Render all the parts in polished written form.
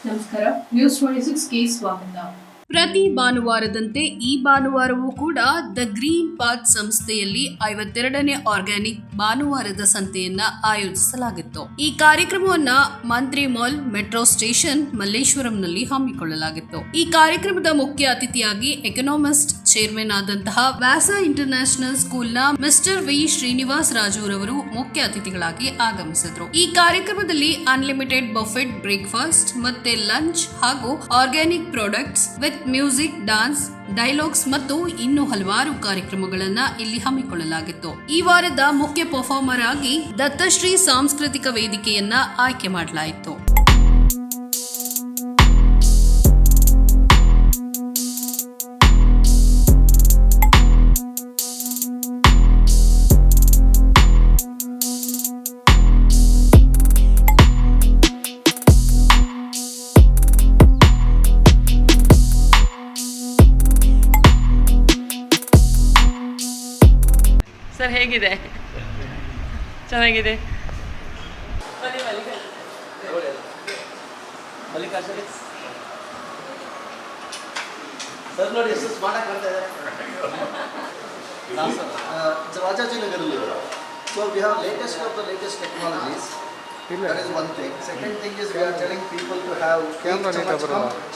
ನಮಸ್ಕಾರ, ನ್ಯೂಸ್ 26ಗೆ ಸ್ವಾಗತ. ಪ್ರತಿ ಭಾನುವಾರದಂತೆ ಈ ಭಾನುವಾರವೂ ಕೂಡ ದ ಗ್ರೀನ್ ಪಾತ್ ಸಂಸ್ಥೆಯಲ್ಲಿ 52ನೇ ಆರ್ಗ್ಯಾನಿಕ್ ಭಾನುವಾರದ ಸಂತೆಯನ್ನ ಆಯೋಜಿಸಲಾಗಿತ್ತು. ಈ ಕಾರ್ಯಕ್ರಮವನ್ನ ಮಂತ್ರಿ ಮಾಲ್ ಮೆಟ್ರೋ ಸ್ಟೇಷನ್ ಮಲ್ಲೇಶ್ವರಂನಲ್ಲಿ ಹಮ್ಮಿಕೊಳ್ಳಲಾಗಿತ್ತು. ಈ ಕಾರ್ಯಕ್ರಮದ ಮುಖ್ಯ ಅತಿಥಿಯಾಗಿ ಎಕನಾಮಿಸ್ಟ್ ಚೇರ್ಮನ್ ಆದಂತಹ ವ್ಯಾಸ ಇಂಟರ್ನ್ಯಾಷನಲ್ ಸ್ಕೂಲ್ನ ಮಿಸ್ಟರ್ ವಿ ಶ್ರೀನಿವಾಸ್ ರಾಜೂರವರು ಮುಖ್ಯ ಅತಿಥಿಗಳಾಗಿ ಆಗಮಿಸಿದ್ರು. ಈ ಕಾರ್ಯಕ್ರಮದಲ್ಲಿ ಅನ್ಲಿಮಿಟೆಡ್ ಬಫೆಟ್ ಬ್ರೇಕ್ಫಾಸ್ಟ್ ಮತ್ತೆ ಲಂಚ್ ಹಾಗೂ organic products with music, dance, dialogues ಮತ್ತು ಇನ್ನೂ ಹಲವಾರು ಕಾರ್ಯಕ್ರಮಗಳನ್ನ ಇಲ್ಲಿ ಹಮ್ಮಿಕೊಳ್ಳಲಾಗಿತ್ತು. ಈ ವಾರದ ಮುಖ್ಯ ಪರ್ಫಾರ್ಮರ್ ಆಗಿ ದತ್ತಶ್ರೀ ಸಾಂಸ್ಕೃತಿಕ ವೇದಿಕೆಯನ್ನ ಆಯ್ಕೆ ಮಾಡಲಾಯಿತು. ಸರ್ ಹೇಗಿದೆ? ಚೆನ್ನಾಗಿದೆ. ಸರ್ ನೋಡಿ ಎಷ್ಟು ಸ್ಮಾರ್ಟ್ ಆಗಿ ಕಾಣ್ತಾ ಇದ್ದಾರೆ. ರಾಜಾಜಿನಗರಲ್ಲಿ so we have latest of the latest technologies. That is one thing. Second thing is we are telling people to have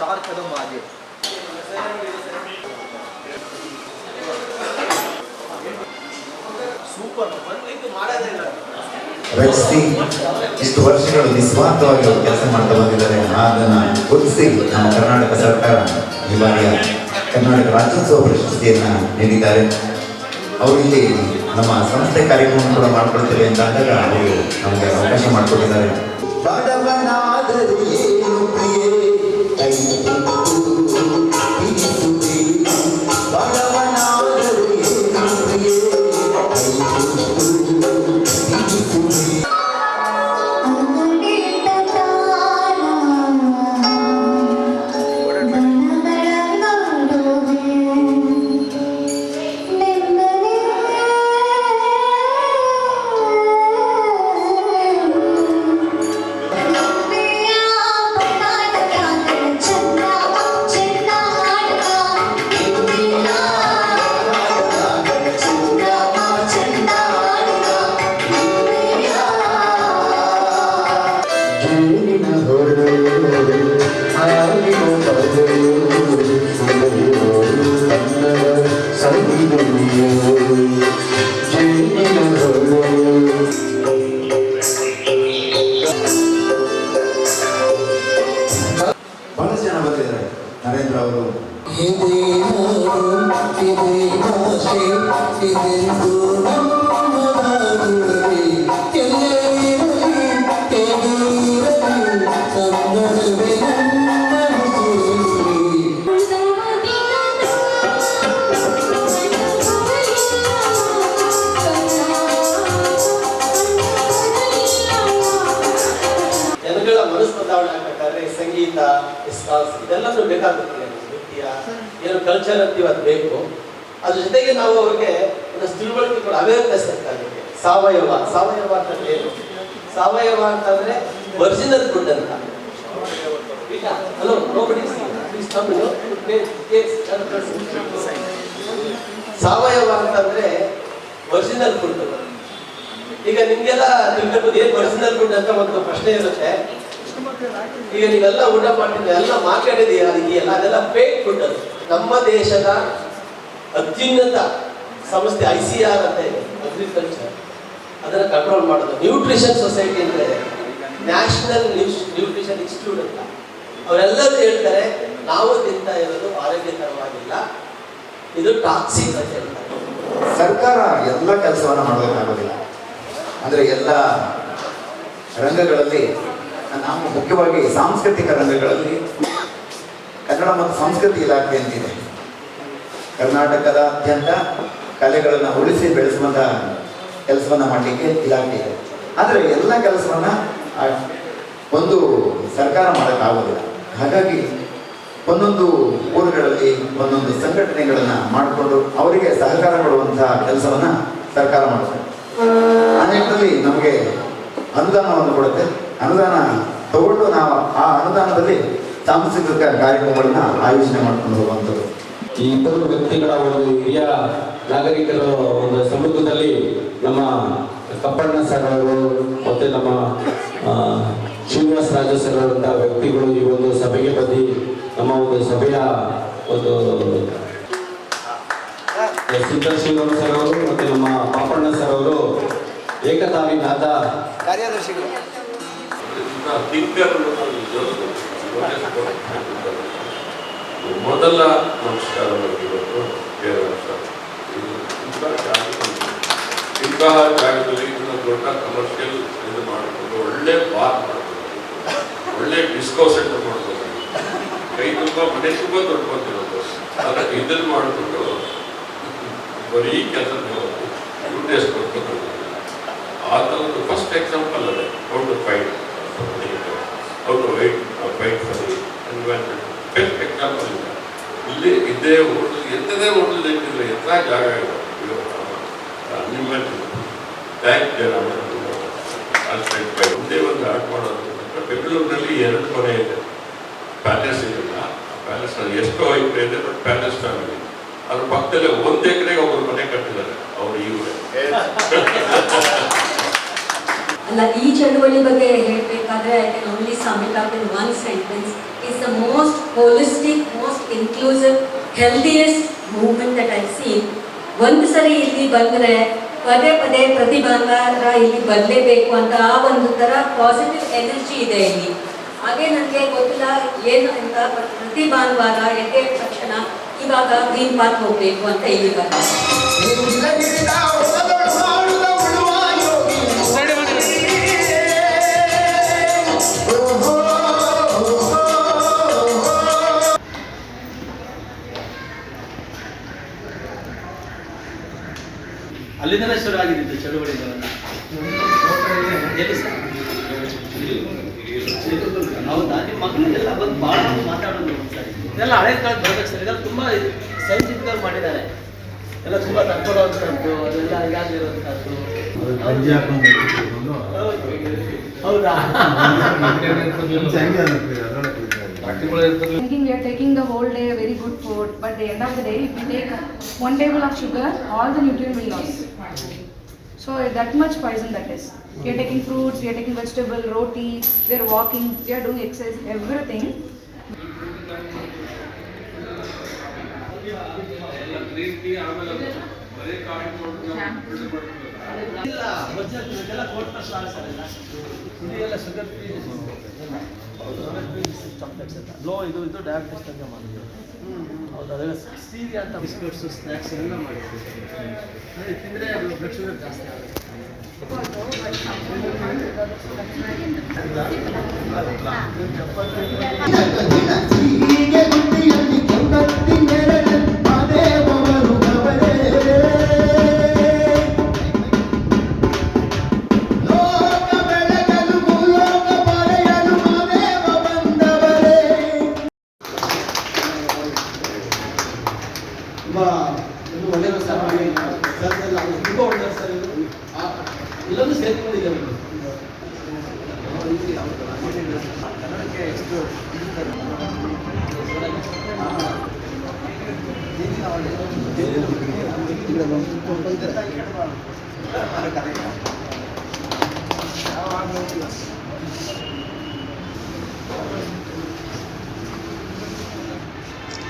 चार कदम आगे. ಸೂಪರ್ ಇದು ಮಾಡೋದೇ ಇಲ್ಲ. ರಚಿಸಿ ಇಷ್ಟು ವರ್ಷಗಳು ನಿಸ್ವಾರ್ಥವಾಗಿ ಅವರು ಕೆಲಸ ಮಾಡ್ತಾ ಬಂದಿದ್ದಾರೆ. ಅದನ್ನು ಗುರುತಿಸಿ ನಮ್ಮ ಕರ್ನಾಟಕ ಸರ್ಕಾರ ಈ ಬಾರಿಯ ಕರ್ನಾಟಕ ರಾಜ್ಯೋತ್ಸವ ಪ್ರಶಸ್ತಿಯನ್ನು ನೀಡಿದ್ದಾರೆ. ಅವರು ಇಲ್ಲಿ ನಮ್ಮ ಸಂಸ್ಥೆ ಕಾರ್ಯಕ್ರಮ ಕೂಡ ಮಾಡಿಕೊಡ್ತೇವೆ ಅಂತ ಅಂದಾಗ ಅವರು ನಮಗೆ ಅವಕಾಶ ಮಾಡಿಕೊಟ್ಟಿದ್ದಾರೆ. ಬಹಳಷ್ಟು ಜನ ಬಂದಿದ್ದಾರೆ. ನರೇಂದ್ರ ಅವರು ಜನಗಳ ಮನಸ್ಸು ಬದಲಾವಣೆ ಆಗಬೇಕಾದ್ರೆ ಸಂಗೀತ, ಇದೆಲ್ಲನೂ ಬೇಕಾಗುತ್ತೆ. ನೃತ್ಯ ಏನು ಕಲ್ಚರ್ ಅಂತೀವಿ ಅದು ಬೇಕು. ಅದ್ರ ಜೊತೆಗೆ ನಾವು ಅವ್ರಿಗೆ ಒಂದಷ್ಟು ತಿಳುವಳಿಕೆ ಕೂಡ ಅವೇರ್ನೆಸ್ ಬೇಕಾಗುತ್ತೆ. ಸಾವಯವ ಅಂತಂದ್ರೆ ಏನು? ಸಾವಯವ ಅಂತಂದ್ರೆ ಒರಿಜಿನಲ್ ಫುಡ್ ಅಂತ. ಹಲೋ ಸಾವಯವ ಅಂತಂದ್ರೆ ಒರಿಜಿನಲ್ ಫುಡ್. ಈಗ ನಿಮ್ಗೆಲ್ಲ ತಿಳ್ಕೊಂಡು ಏನ್ ಒರಿಜಿನಲ್ ಫುಡ್ ಅಂತ ಒಂದು ಪ್ರಶ್ನೆ ಇರುತ್ತೆ. ಈಗ ನೀವೆಲ್ಲ ಊಟ ಮಾಡ್ತಿದ್ರೆ ಎಲ್ಲ ಮಾರ್ಕೆಟಿದೆಯಾ ಅದೆಲ್ಲ ಅದೆಲ್ಲ ಫೇಕ್ ಫುಡ್. ಅದು ನಮ್ಮ ದೇಶದ ಅತ್ಯುನ್ನತ ಸಂಸ್ಥೆ ICAR ಅಂತ ಇದೆ, ಅಗ್ರಿಕಲ್ಚರ್, ಅದನ್ನ ಕಂಟ್ರೋಲ್ ಮಾಡೋದು. ನ್ಯೂಟ್ರಿಷನ್ ಸೊಸೈಟಿ ಅಂದ್ರೆ ನ್ಯಾಷನಲ್ ನ್ಯೂಟ್ರಿಷನ್ ಇನ್ಸ್ಟಿಟ್ಯೂಟ್ ಅಂತ. ಅವರೆಲ್ಲರೂ ಹೇಳ್ತಾರೆ ನಾವು ತಿಂತಾ ಇರೋದು ಆರೋಗ್ಯಕರವಾಗಿಲ್ಲ, ಇದು ಟಾಕ್ಸಿಕ್ ಅಂತ ಹೇಳ್ತಾರೆ. ಸರ್ಕಾರ ಎಲ್ಲ ಕೆಲಸವನ್ನು ಮಾಡೋದಕ್ಕಾಗೋದಿಲ್ಲ. ಅಂದರೆ ಎಲ್ಲ ರಂಗಗಳಲ್ಲಿ ನಾವು ಮುಖ್ಯವಾಗಿ ಸಾಂಸ್ಕೃತಿಕ ರಂಗಗಳಲ್ಲಿ ಕನ್ನಡ ಮತ್ತು ಸಂಸ್ಕೃತಿ ಇಲಾಖೆ ಅಂತಿದೆ. ಕರ್ನಾಟಕದಾದ್ಯಂತ ಕಲೆಗಳನ್ನು ಉಳಿಸಿ ಬೆಳೆಸುವಂಥ ಕೆಲಸವನ್ನು ಮಾಡಲಿಕ್ಕೆ ಇಲಾಖೆ ಇದೆ. ಆದರೆ ಎಲ್ಲ ಕೆಲಸವನ್ನು ಒಂದು ಸರ್ಕಾರ ಮಾಡೋಕ್ಕಾಗೋದಿಲ್ಲ. ಹಾಗಾಗಿ ಒಂದೊಂದು ಊರುಗಳಲ್ಲಿ ಒಂದೊಂದು ಸಂಘಟನೆಗಳನ್ನು ಮಾಡಿಕೊಂಡು ಅವರಿಗೆ ಸಹಕಾರ ಕೊಡುವಂತಹ ಕೆಲಸವನ್ನು ಸರ್ಕಾರ ಮಾಡುತ್ತೆ. ಆ ನಿಟ್ಟಿನಲ್ಲಿ ನಮಗೆ ಅನುದಾನವನ್ನು ಕೊಡುತ್ತೆ. ಅನುದಾನ ತಗೊಂಡು ನಾವು ಆ ಅನುದಾನದಲ್ಲಿ ಸಾಂಸ್ಕೃತಿಕ ಕಾರ್ಯಕ್ರಮಗಳನ್ನ ಆಯೋಜನೆ ಮಾಡ್ಕೊಂಡು ಹೋಗುವಂಥದ್ದು. ಈ ಇಬ್ಬರು ವ್ಯಕ್ತಿಗಳ ಒಂದು ಹಿರಿಯ ನಾಗರಿಕರ ಒಂದು ಸಮ್ಮುಖದಲ್ಲಿ ನಮ್ಮ ಕಪ್ಪಣ್ಣ ಸರ್ ಅವರು ಮತ್ತು ನಮ್ಮ ಶ್ರೀನಿವಾಸ ರಾಜ ಸರ್ ಅವರಂಥ ವ್ಯಕ್ತಿಗಳು ಈ ಒಂದು ಸಭೆಗೆ ಬಂದು ನಮ್ಮ ಒಂದು ಸಭೆಯ ಒಂದು ಸಿದ್ಧ ಶ್ರೀನಿವಾಸ ಸರ್ ಅವರು ಮತ್ತು ನಮ್ಮ ಪಾಪಣ್ಣ ಸರ್ ಅವರು ಏಕತಾವಿನಾದ ಕಾರ್ಯದರ್ಶಿಗಳು ಮೊದಲ ನಮಸ್ಕಾರ ಇಂತಹ ಜಾಗದಲ್ಲಿ ಇದನ್ನು ದೊಡ್ಡ ಕಮರ್ಷಿಯಲ್ ಇದು ಮಾಡಿಕೊಂಡು ಒಳ್ಳೆ ಬಾರ್ ಮಾಡ್ಬೋದು, ಒಳ್ಳೆ ಡಿಸ್ಕೋ ಸೆಂಟರ್ ಮಾಡ್ಬೋದು, ಕೈ ತುಂಬ ಮನೆ ತುಂಬ ದೊಡ್ಡ ಬಂದಿರೋದು ಅದಕ್ಕೆ ಇದನ್ನು ಮಾಡಿಕೊಂಡು ಬರೀ ಕೆಲಸ ದುಡ್ಡು ಕೊಡ್ಕೊಂಡು ಆ ಥರದ್ದು ಫಸ್ಟ್ ಎಕ್ಸಾಂಪಲ್ ಅದೇ how to fight for the environment best example ಇಲ್ಲ. ಇಲ್ಲಿ ಇದ್ದೇ ಹೋಟೆಲ್ ಎಂಥದೇ ಹೋಟೆಲ್ ಇಟ್ಟಿದ್ರೆ ಎಂಥ ಜಾಗ ಇದೆ ನಿಮ್ಮ ಟ್ಯಾಂಕ್ ಜನ ಒಂದೇ ಒಂದು ಆಟ ಮಾಡೋದು. ಬೆಂಗಳೂರಿನಲ್ಲಿ 2 ಮನೆ ಇದೆ, ಪ್ಯಾಲೇಸ್ ಇದೆಯಲ್ಲ, ಪ್ಯಾಲೇಸ್ ಎಷ್ಟೋ ಐತೆ ಇದೆ, ಬಟ್ ಪ್ಯಾಲೇಸ್ ಫ್ಯಾಮಿಲಿ ಅದ್ರ ಪಕ್ಕದಲ್ಲೇ 1 ಎಕರೆಗೆ ಒಬ್ಬರು ಮನೆ ಕಟ್ಟಿದ್ದಾರೆ, ಅವರು ಇವರೇ. ಅಲ್ಲ, ಈ ಚಳುವಳಿ ಬಗ್ಗೆ ಹೇಳಬೇಕಾದ್ರೆ I can only sum it up in one sentence. It's the most holistic, most inclusive, healthiest movement that I seen. ಒಂದು ಸರಿ ಇಲ್ಲಿ ಬಂದರೆ ಪದೇ ಪದೇ ಪ್ರತಿ ಭಾನುವಾರ ಇಲ್ಲಿ ಬರಲೇಬೇಕು ಅಂತ ಆ ಒಂದು ಥರ ಪಾಸಿಟಿವ್ ಎನರ್ಜಿ ಇದೆ ಇಲ್ಲಿ. ಹಾಗೆ ನನಗೆ ಗೊತ್ತಿಲ್ಲ ಏನು ಅಂತ, ಪ್ರತಿ ಭಾನುವಾರ ಎದ್ದ ತಕ್ಷಣ ಇವಾಗ ಗ್ರೀನ್ ಪಾರ್ಕ್ ಹೋಗಬೇಕು ಅಂತ ಇಲ್ಲಿ ಅಲ್ಲಿಂದಲೇ ಶುರು ಆಗಿದ್ದು ಚಳುವಳಿಗಳನ್ನು. ಹೌದಾ? ನಿಮ್ಮ ಮಕ್ಕಳು ಎಲ್ಲ ಬಂದು ಭಾಳ ಮಾತಾಡೋದು ಸರಿ, ಇದೆಲ್ಲ ಹಳೆ ಕಾಲದ ಬರ್ಬೇಕು ಸರ್. ಇದೆಲ್ಲ ತುಂಬ ಸೈಂಟಿಫಿಕಲ್ ಮಾಡಿದ್ದಾರೆ, ಎಲ್ಲ ತುಂಬ ತಕ್ಕೊಡುವಂಥದ್ದು, ಅದೆಲ್ಲ ಯಾಗಿರುವಂಥದ್ದು. ಹೌದಾ? Thinking we are taking the whole day very good food, but at the end of the day, if we take 1 table of sugar, all the nutrient will lose. So that much poison that is. We are taking fruits, we are taking vegetable, roti, we are walking, we are doing exercise, everything. ಇದೆಲ್ಲ sugar free chocolates ಎಲ್ಲ low ಇದು diabetes ಅಂತ ಮಾಡಿದ್ವಿ. ಹೌದು, ಅದೆಲ್ಲ stevia ಅಂತ biscuits snacks ಎಲ್ಲ ಮಾಡಿದ್ವಿ. ತಿಂದರೆ ಅದು ಬ್ಲಡ್ ಶುಗರ್ ಜಾಸ್ತಿ ಆಗುತ್ತೆ. ಒಳ್ಳೆಯ ತುಂಬ ಒಳ್ಳೆಯ ಸರ್. ಇಲ್ಲೊಂದು ಸೇರ್ಕೊಂಡಿದ್ದಾರೆ ಕನ್ನಡಕ್ಕೆ ಎಷ್ಟು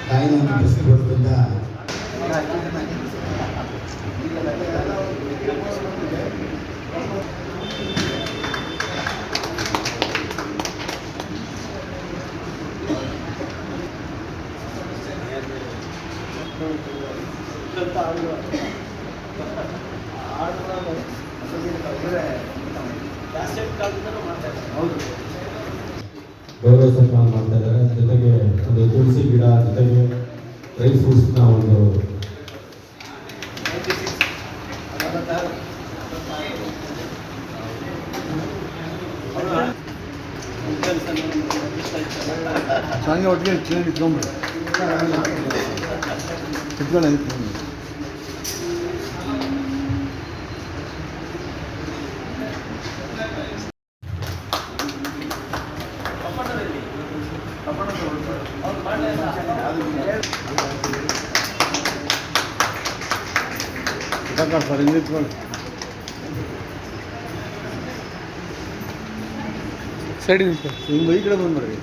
ತಾಯಿನ ಬೆಳೆಸಿಕೊಡೋದ್ರಿಂದ ಗೌರವ ಸನ್ಮಾನ ಮಾಡ್ತಾ ಇದ್ದಾರೆ. ಜೊತೆಗೆ ಒಂದು ತುಳಸಿ ಗಿಡ, ಜೊತೆಗೆ ಡ್ರೈ ಫ್ರೂಟ್ಸ್ನ ಒಂದು ಸಂಘ ಒಟ್ಟಿಗೆ ಇಟ್ಕೊಂಡ್ಬಿಡಿ ಇಟ್ಕೊಳ್ಳಿ. ಸೈಡ್ ನಿಂತು ಈ ಕಡೆ ಬಂದ್ಬಿಡ್ರಿ.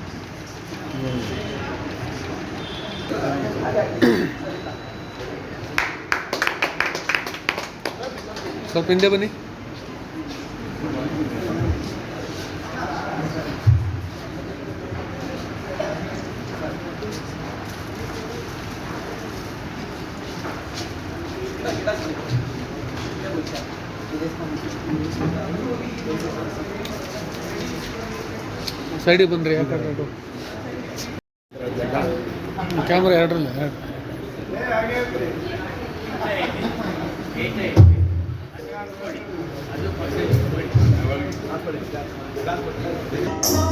ಸ್ವಲ್ಪ ಹಿಂದೆ ಬನ್ನಿ. ಸೈಡಿಗೆ ಬಂದ್ರಿ. ಯಾಕಂದ್ರೆ ಕ್ಯಾಮ್ರಾ ಎರಡರಲ್ಲ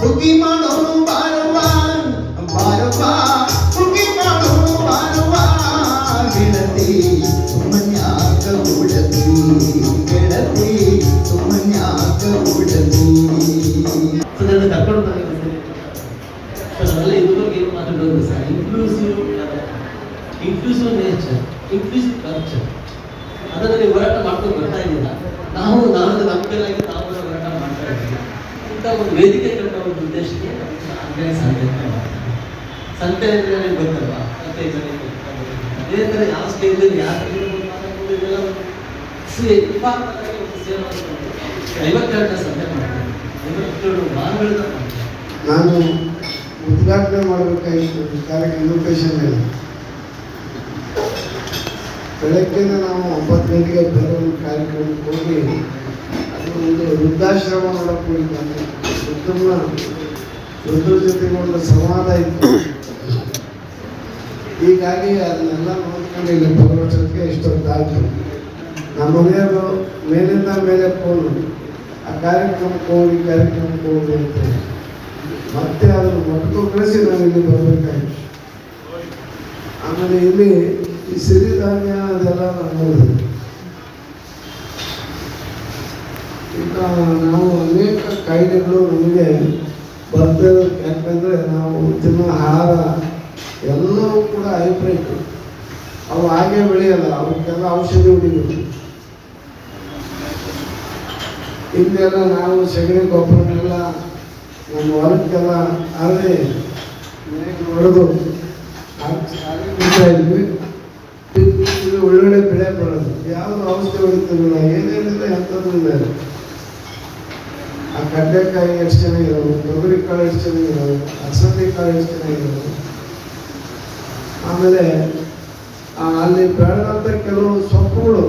ಸುಖಿ ಮಾಡೋನು ಬಾರವ್ವ ಬಾರವ್ವ, ಸುಖಿ ಮಾಡೋನು ಬಾರವ್ವ ಗೆಳತಿ ಸುಮನ್ಯಾಕ ಉಡತಿ, ಗೆಳತಿ ಸುಮನ್ಯಾಕ ಉಡತಿ. ಅದನ್ನು ಕರ್ಕೊಂಡು ಬಂದಿದೆ ಸರ್. ಅದೆಲ್ಲ ಇದುವರೆಗೆ ಏನು ಮಾತಾಡೋದು sir. Inclusive nature, inclusive culture, ಅದನ್ನು ನೀವು ಹೋರಾಟ ಮಾಡ್ಕೊಂಡು ಬರ್ತಾ ಇದ್ದೀರಾ. ನಾವು ನಮ್ಮ ಕೈಲಾಗಿ ನಾವು ಹೋರಾಟ ಮಾಡ್ತಾ ಇದ್ದೀವಿ. ಇಂಥ ಒಂದು ವೇದಿಕೆ ಕಟ್ಟೋ ಒಂದು ಉದ್ದೇಶಕ್ಕೆ ಸಂತೆ ಅಂದರೆ ನನಗೆ ಗೊತ್ತಲ್ವಾ, ಸಂತೆ ಅದೇ ಥರ ಯಾವ ಸ್ಟೇಜಲ್ಲಿ ಯಾವ ಮಾತಾಡ್ಬೋದು ಇದೆಲ್ಲ ಒಂದು ಸೇವೆ ಮಾಡಿಕೊಂಡು 52ನೇ ಸಂತೆ ಮಾಡ್ತಾರೆ, 52 ವಾರಗಳಿಂದ ಮಾಡ್ತಾರೆ. ನಾನು ಉದ್ಘಾಟನೆ ಮಾಡಬೇಕಾಗಿತ್ತು ಕಾರ್ಯಕ್ರಮ ಇನ್ವಿಟೇಷನ್ ಇಲ್ಲ. ಬೆಳಗ್ಗೆ ನಾವು 9 ಗಂಟೆಗೆ ಬೇರೆ ಒಂದು ಕಾರ್ಯಕ್ರಮಕ್ಕೆ ಹೋಗಿ ಅದು ಒಂದು ವೃದ್ಧಾಶ್ರಮ ನೋಡಕ್ಕೆ ಹೋಗಿದ್ದಾನೆ. ವೃದ್ಧರ ಜೊತೆಗೆ ಒಂದು ಸಂವಾದ ಇತ್ತು. ಹೀಗಾಗಿ ಅದನ್ನೆಲ್ಲ ನೋಡ್ಕೊಂಡು ಇಲ್ಲಿ ಬರೋಷ್ಟಕ್ಕೆ ಇಷ್ಟೊತ್ತಾಯಿತು. ನಮ್ಮ ಮನೆಯವರು ಮೇಲಿಂದ ಮೇಲೆ ಫೋನು ಆ ಕಾರ್ಯಕ್ರಮಕ್ಕೆ ಹೋಗಿ ಅಂತ ಮತ್ತೆ ಅದನ್ನು ಮೊದಲು ಕಳಿಸಿ ನಾವು ಇಲ್ಲಿ ಬರಬೇಕಾಗಿತ್ತು. ಆಮೇಲೆ ಇಲ್ಲಿ ಈ ಸಿರಿಧಾನ್ಯ ಅದೆಲ್ಲ ನಾವು ನೋಡಿದ್ವಿ. ಈಗ ನಾವು ಅನೇಕ ಕಾಯಿಲೆಗಳು ನಮಗೆ ಬರ್ತದೆ. ಯಾಕಂದರೆ ನಾವು ತಿನ್ನೋ ಆಹಾರ ಎಲ್ಲವೂ ಕೂಡ ಹೈಬ್ರಿಡ್, ಅವು ಹಾಗೆ ಬೆಳೆಯಲ್ಲ, ಅವಕ್ಕೆಲ್ಲ ಔಷಧಿ ಹೊಡಿಬೇಕು. ಹಿಂದೆಲ್ಲ ನಾವು ಸಗಣಿ ಗೊಬ್ಬರನೆಲ್ಲ ನಮ್ಮ ಹೊಲಕ್ಕೆಲ್ಲ ಅರಳಿ ಮನೆಗೆ ಹೊಡೆದು ಬಿಡ್ತಾ ಇದ್ವಿ. ಇದು ಒಳ್ಳೊಳ್ಳೆ ಬೆಳೆ ಬರೋದು, ಯಾವುದು ಔಷಧಿ ಹೊಡಿತಿರಲಿಲ್ಲ, ಏನೇನಿಲ್ಲ ಎಂಥದ್ದು ಇಲ್ಲ. ಆ ಕಡ್ಲೆಕಾಯಿ ಎಷ್ಟು ಚೆನ್ನಾಗಿರೋದು, ತೊಗರಿ ಕಾಳು ಎಷ್ಟು ಚೆನ್ನಾಗಿರೋದು, ಅಲಸಂದೆ ಕಾಳು ಎಷ್ಟು ಚೆನ್ನಾಗಿರೋದು. ಆಮೇಲೆ ಅಲ್ಲಿ ಬೆಳೆದಂಥ ಕೆಲವು ಸೊಪ್ಪುಗಳು,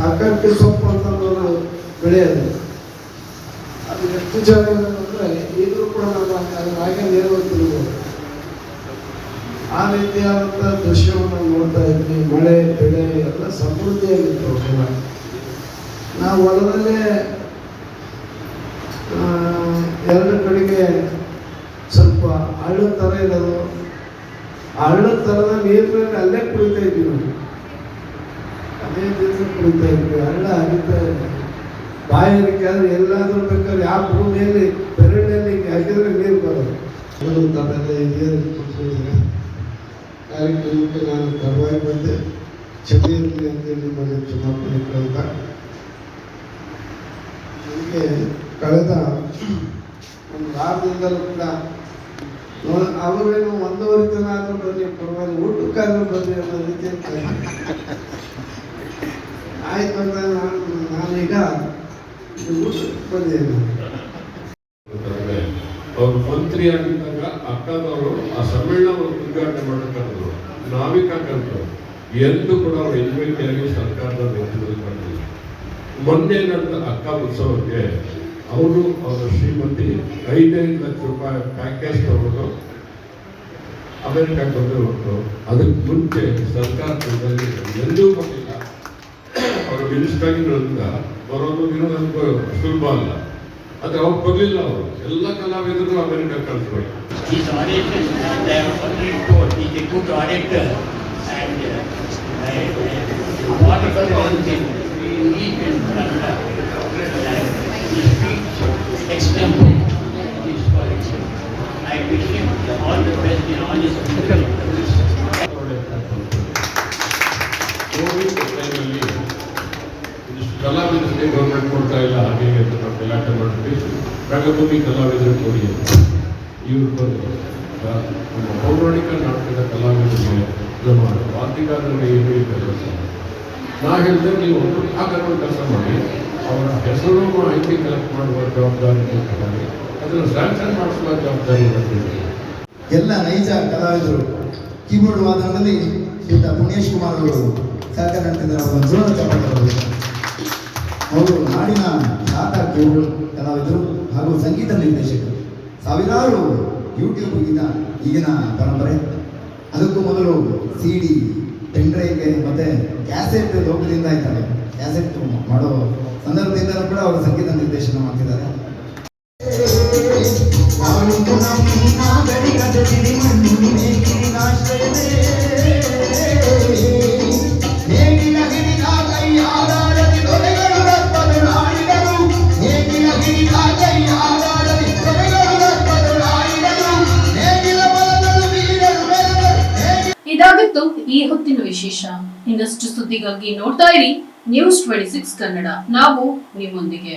ಅಕ್ಕಕ್ಕೆ ಸೊಪ್ಪು ಅಂತ ಬೆಳೆಯೋದು, ಅದು ಎಷ್ಟು ಚೆನ್ನಾಗಿರೋದಂದರೆ ಈಗಲೂ ಕೂಡ ನಾವು ಅದ್ರ ಹಾಗೆ ನೇರವಾಗಿ ತಿಳ್ಬೋದು. ಆ ರೀತಿಯಾದಂಥ ದೃಶ್ಯವನ್ನು ನೋಡ್ತಾ ಇದ್ವಿ. ಮಳೆ ಬೆಳೆ ಎಲ್ಲ ಸಮೃದ್ಧಿಯಾಗಿತ್ತು. ಅವೆಲ್ಲ ನಾವು ಹೊಲದಲ್ಲೇ ಎರಡು ಕಡೆಗೆ ಸ್ವಲ್ಪ ಹಳ್ಳ ಥರ ಇರೋದು, ಆ ಹಳ್ಳದ ಥರದ ನೀರಿನಲ್ಲಿ ಅಲ್ಲೇ ಕುಡಿತಾ ಇದ್ವಿ ನಾವು. ಅದೇ ನೀರು ಕುಡಿತಾ ಇದ್ವಿ. ಹಳ್ಳ ಹರಿತಾ ಇದ್ವಿ. ಬಾಯಾರಿಕೆ ಆದರೆ ಎಲ್ಲಾದರೂ ಬೇಕಾದ್ರೆ ಯಾವ ಭೂಮಿಯಲ್ಲಿ ಬೆರಳಿನಲ್ಲಿ ಹಾಕಿದ್ರೆ ನೀರು ಬರೋದು. ಅದು ತನ್ನೆಲ್ಲ ಹಿರಿಯರಲ್ಲಿ ಕೊಟ್ಟಿದ್ದಾರೆ. ಕಾರ್ಯಕ್ರಮಕ್ಕೆ ನಾನು ತಡವಾಗಿ ಬಂದೆ. ಕ್ಷಮೆ ಇರಲಿ ಅಂತೇಳಿ ನಿಮ್ಮಲ್ಲಿ ಕ್ಷಮಾಪಣೆ ಕೇಳ್ತಾ, ನನಗೆ ಕಳೆದ ಒಂದು ವಾರದಿಂದಲೂ ಕೂಡ ಅವರೇನು 1.5 ದಿನ ಆದರೂ ಬನ್ನಿ ಪರವಾಗಿ, ಊಟಕ್ಕಾದ್ರೂ ಬನ್ನಿ ಅನ್ನೋ ರೀತಿಯಲ್ಲಿ ಆಯ್ತು ಅಂತ ನಾನೀಗ ಊಟಕ್ಕೆ ಬಂದಿದ್ದೇನೆ. ಅವರು ಮಂತ್ರಿ ಆಗಿದ್ದಾಗ ಅಕ್ಕದವರು ಆ ಸಮ್ಮೇಳನ ಉದ್ಘಾಟನೆ ಮಾಡಕ್ಕಂದ್ರು, ನಾವಿಕಕ್ಕಂದ್ರು ಎಂದು ಕೂಡ ಅವರು ಇನ್ವೈಟಿಯಾಗಿ ಸರ್ಕಾರದ ನೇತೃತ್ವದಲ್ಲಿ ಮಾಡಿದ್ರು. ಮೊನ್ನೆ ನಡೆದ ಅಕ್ಕ ಉತ್ಸವಕ್ಕೆ ಅವರು ಅವರ ಶ್ರೀಮತಿ 5 ಲಕ್ಷ ರೂಪಾಯಿ ಪ್ಯಾಕೇಜ್ ತಗೊಂಡು ಅಮೆರಿಕಕ್ಕೆ ಬಂದಿರೋದು. ಅದಕ್ಕೆ ಮುಂಚೆ ಸರ್ಕಾರದಲ್ಲಿ ಎಂದೂ ಬಂದಿಲ್ಲ. ಅವರು ಮಿನಿಸ್ಟರ್ ಆಗಿರೋದ್ರಿಂದ ಬರೋದು ಇರೋದು ಸುಲಭ ಅಲ್ಲ. ಆದರೆ ಅವ್ರು ಬರಲಿಲ್ಲ. ಅವರು ಎಲ್ಲ ಕಲಾವಿದರು ಅಮೆರಿಕ ಕಳಿಸ್ಬೇಕು. I wish him all the best in all his activities. Covid ಟೈಮಲ್ಲಿ ಇದಿಷ್ಟು ಕಲಾವಿದರಿಗೆ ಗೌರ್ಮೆಂಟ್ ಕೊಡ್ತಾ ಇಲ್ಲ ಹಾಗೆ ಅಂತ ನಾವು ಗಲಾಟೆ ಮಾಡಿಬಿಟ್ಟು ರಂಗಭೂಮಿ ಕಲಾವಿದರು ಕೊಡಿ ಅಂತ ಇವ್ರು ಬಂದು ನಮ್ಮ ಪೌರಾಣಿಕ ನಾಟಕದ ಕಲಾವಿದರಿಗೆ ನಮ್ಮ ವಾದ್ಯಗಾರರಿಗೆ ಏನು ಕೆಲಸ ನಾ ಹೇಳಿದ್ರೆ ನೀವು ಒಂದು ಭಾಗಗಳು ಕೆಲಸ ಮಾಡಿ ಅವರ ಹೆಸರು ಮಾಹಿತಿ ಕಲೆಕ್ಟ್ ಮಾಡುವ ಜವಾಬ್ದಾರಿ ತಗೊಂಡು ಅದನ್ನು ಸ್ಯಾಂಕ್ಷನ್ ಮಾಡಿಸುವ ಜವಾಬ್ದಾರಿ ಬರ್ತಿದೆ. ಎಲ್ಲ ನೈಜ ಕಲಾವಿದರು ಕೀಬೋರ್ಡ್ ವಾದನದಲ್ಲಿ ಶ್ರೀಯುತ ಪುಣ್ಯೇಶ್ ಕುಮಾರ್ ಅವರು ಸಹಕಾರ ನಡೆಸಿದ್ದಾರೆ. ಅವರ ಜೋರ ಚಪ್ಪಾಳೆ. ಅವರು ನಾಡಿನ ಖ್ಯಾತ ಕೀಬೋರ್ಡ್ ಕಲಾವಿದರು ಹಾಗೂ ಸಂಗೀತ ನಿರ್ದೇಶಕರು. ಸಾವಿರಾರು ಯೂಟ್ಯೂಬ್ ಈಗಿನ ಪರಂಪರೆ. ಅದಕ್ಕೂ ಮೊದಲು CD, ಪೆನ್ಡ್ರೈವ್ಗೆ ಮತ್ತೆ ಕ್ಯಾಸೆಟ್ ಲೋಕದಿಂದ ಇದ್ದಾರೆ. ಕ್ಯಾಸೆಟ್ ಮಾಡೋ ಸಂದರ್ಭದಿಂದಲೂ ಕೂಡ ಅವರು ಸಂಗೀತ ನಿರ್ದೇಶನ ಮಾಡ್ತಿದ್ದಾರೆ. ಇದಾಗಿತ್ತು ಈ ಹೊತ್ತಿನ ವಿಶೇಷ. ಇನ್ನಷ್ಟು ಸುದ್ದಿಗಾಗಿ ನೋಡ್ತಾ ಇರಿ News 26 ಕನ್ನಡ. ನಾವು ನಿಮ್ಮೊಂದಿಗೆ.